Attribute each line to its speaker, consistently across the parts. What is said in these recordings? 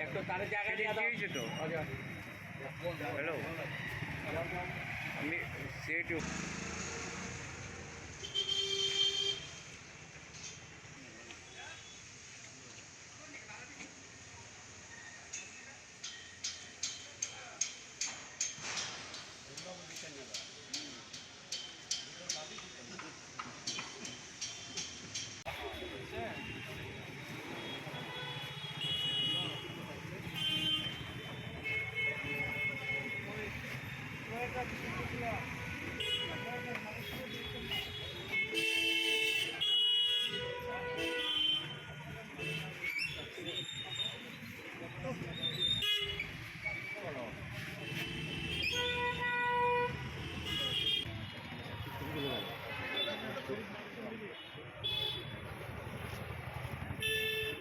Speaker 1: একটু তার জায়গা দিয়ে দিয়েছি তো। হ্যালো, আমি সেটু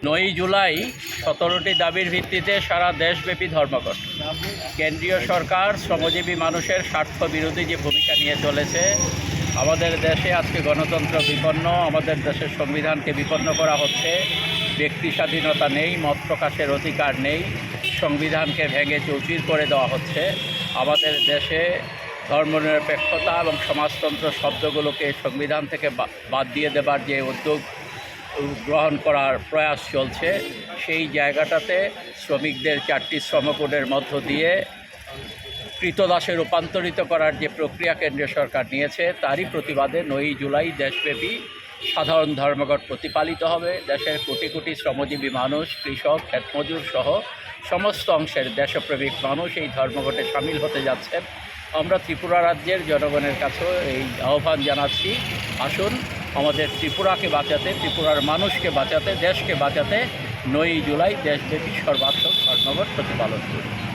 Speaker 2: নয়ই জুলাই 17টি দাবির ভিত্তিতে সারা দেশব্যাপী ধর্মঘট। কেন্দ্রীয় সরকার শ্রমজীবী মানুষের স্বার্থ বিরোধী যে ভূমিকা নিয়ে চলেছে, আমাদের দেশে আজকে গণতন্ত্র বিপন্ন, আমাদের দেশের সংবিধানকে বিপন্ন করা হচ্ছে। ব্যক্তি স্বাধীনতা নেই, মত প্রকাশের অধিকার নেই, সংবিধানকে ভেঙে চৌচির করে দেওয়া হচ্ছে। আমাদের দেশে ধর্মনিরপেক্ষতা এবং সমাজতন্ত্র শব্দগুলোকে সংবিধান থেকে বাদ দিয়ে দেবার যে উদ্যোগ গ্রহণ করার প্রয়াস চলছে, সেই জায়গাটাতে শ্রমিকদের 4টি শ্রমকোডের মধ্য দিয়ে কৃতদাসে রূপান্তরিত করার যে প্রক্রিয়া কেন্দ্রীয় সরকার নিয়েছে, তারই প্রতিবাদে 9ই জুলাই দেশব্যাপী সাধারণ ধর্মঘট প্রতিপালিত হবে। দেশের কোটি কোটি শ্রমজীবী মানুষ, কৃষক, ক্ষেতমজুর সহ সমস্ত অংশের দেশপ্রেমিক মানুষ এই ধর্মঘটে সামিল হতে যাচ্ছেন। আমরা ত্রিপুরা রাজ্যের জনগণের কাছেও এই আহ্বান জানাচ্ছি, আসুন আমাদের ত্রিপুরাকে বাঁচাতে, ত্রিপুরার মানুষকে বাঁচাতে, দেশকে বাঁচাতে 9ই জুলাই দেশব্যাপী সর্বাত্মক ধর্মঘট প্রতিপালন করি।